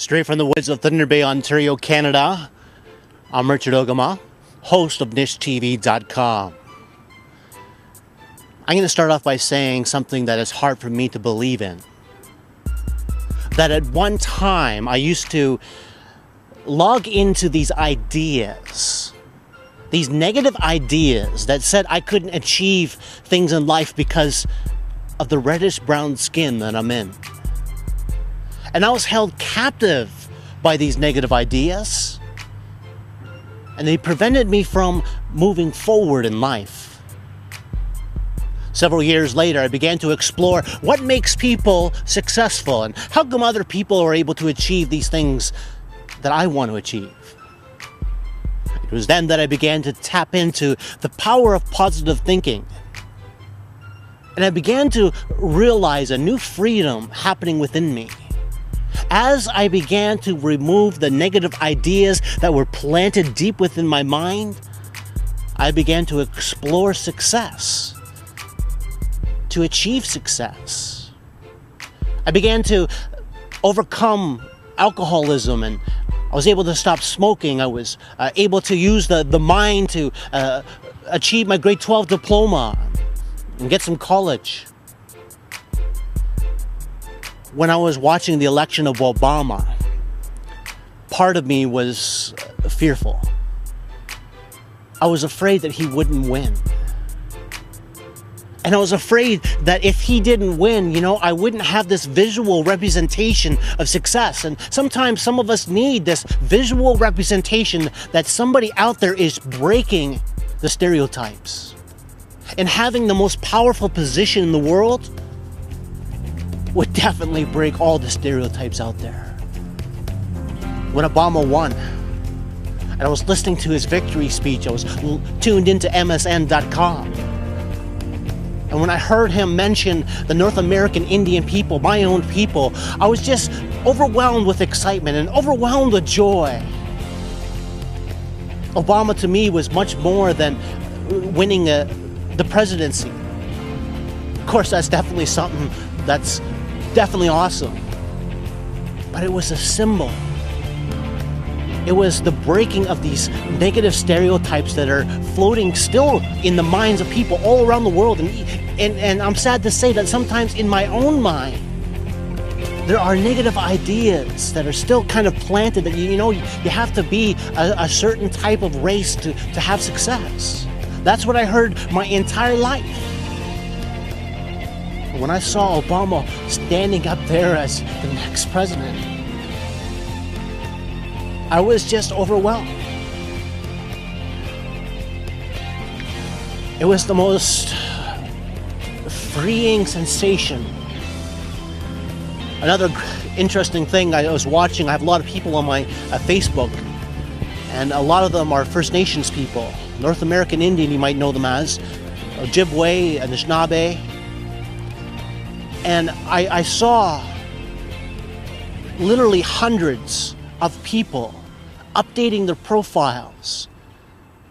Straight from the woods of Thunder Bay, Ontario, Canada, I'm Richard Ogima, host of NishTV.com. I'm going to start off by saying something that is hard for me to believe in. That at one time I used to log into these ideas, these negative ideas that said I couldn't achieve things in life because of the reddish-brown skin that I'm in. And I was held captive by these negative ideas, and they prevented me from moving forward in life. Several years later, I began to explore what makes people successful and how come other people are able to achieve these things that I want to achieve. It was then that I began to tap into the power of positive thinking. And I began to realize a new freedom happening within me. As I began to remove the negative ideas that were planted deep within my mind, I began to explore success, to achieve success. I began to overcome alcoholism, and I was able to stop smoking. I was able to use the mind to achieve my grade 12 diploma and get some college. When I was watching the election of Obama, part of me was fearful. I was afraid that he wouldn't win. And I was afraid that if he didn't win, I wouldn't have this visual representation of success. And sometimes some of us need this visual representation that somebody out there is breaking the stereotypes. And having the most powerful position in the world would definitely break all the stereotypes out there. When Obama won, and I was listening to his victory speech, I was tuned into MSN.com. And when I heard him mention the North American Indian people, my own people, I was just overwhelmed with excitement and overwhelmed with joy. Obama to me was much more than winning the presidency. Of course, that's definitely something that's definitely awesome. But it was a symbol. It was the breaking of these negative stereotypes that are floating still in the minds of people all around the world. And I'm sad to say that sometimes in my own mind, there are negative ideas that are still kind of planted that you have to be a certain type of race to have success. That's what I heard my entire life. When I saw Obama standing up there as the next president, I was just overwhelmed. It was the most freeing sensation. Another interesting thing I was watching, I have a lot of people on my Facebook, and a lot of them are First Nations people. North American Indian, you might know them as, Ojibwe, Anishinaabe. And I saw literally hundreds of people updating their profiles.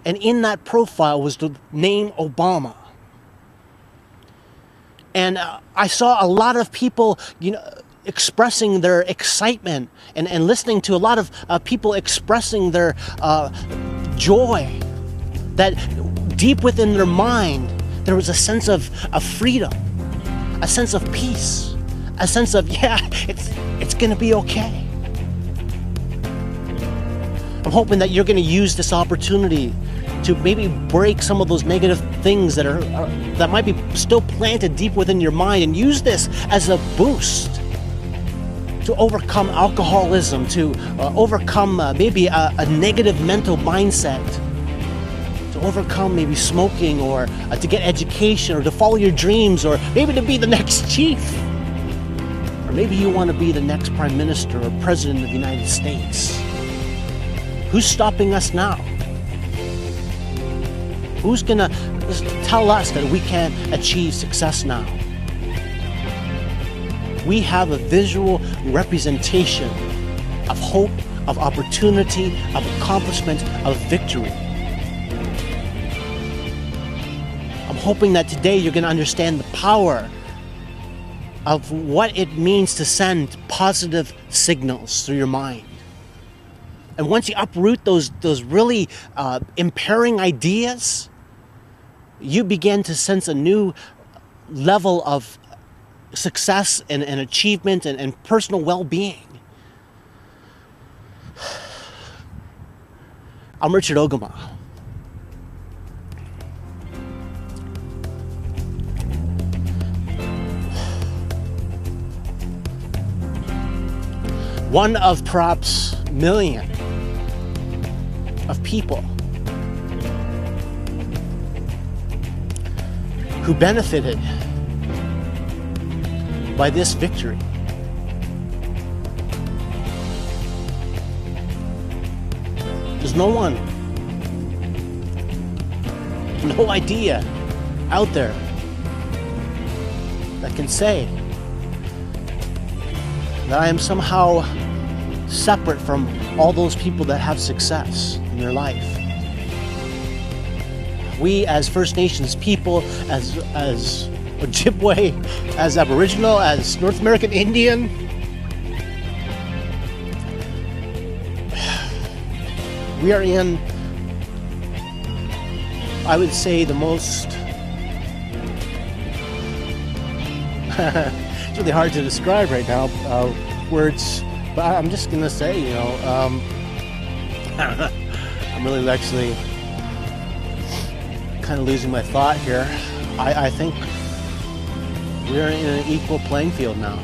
And in that profile was the name Obama. And I saw a lot of people, expressing their excitement and listening to a lot of people expressing their joy. That deep within their mind, there was a sense of freedom. A sense of peace, a sense of, it's going to be okay. I'm hoping that you're going to use this opportunity to maybe break some of those negative things that might be still planted deep within your mind, and use this as a boost to overcome alcoholism, to overcome maybe a negative mental mindset, to overcome maybe smoking, or to get education, or to follow your dreams, or maybe to be the next chief. Or maybe you want to be the next prime minister or president of the United States. Who's stopping us now? Who's going to tell us that we can't achieve success now? We have a visual representation of hope, of opportunity, of accomplishment, of victory. I'm hoping that today you're going to understand the power of what it means to send positive signals through your mind. And once you uproot those really impairing ideas, you begin to sense a new level of success and achievement and personal well-being. I'm Richard Ogima. One of perhaps million of people who benefited by this victory. There's no one, no idea out there that can say that I am somehow separate from all those people that have success in their life. We as First Nations people, as Ojibwe, as Aboriginal, as North American Indian, we are in, I would say, the most it's really hard to describe right now, words, but I'm just gonna say, you know, I'm really actually kind of losing my thought here. I think we're in an equal playing field now.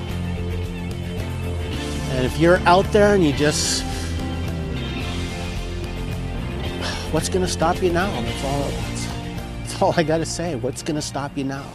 And if you're out there and you just, what's gonna stop you now? That's all I gotta say. What's gonna stop you now?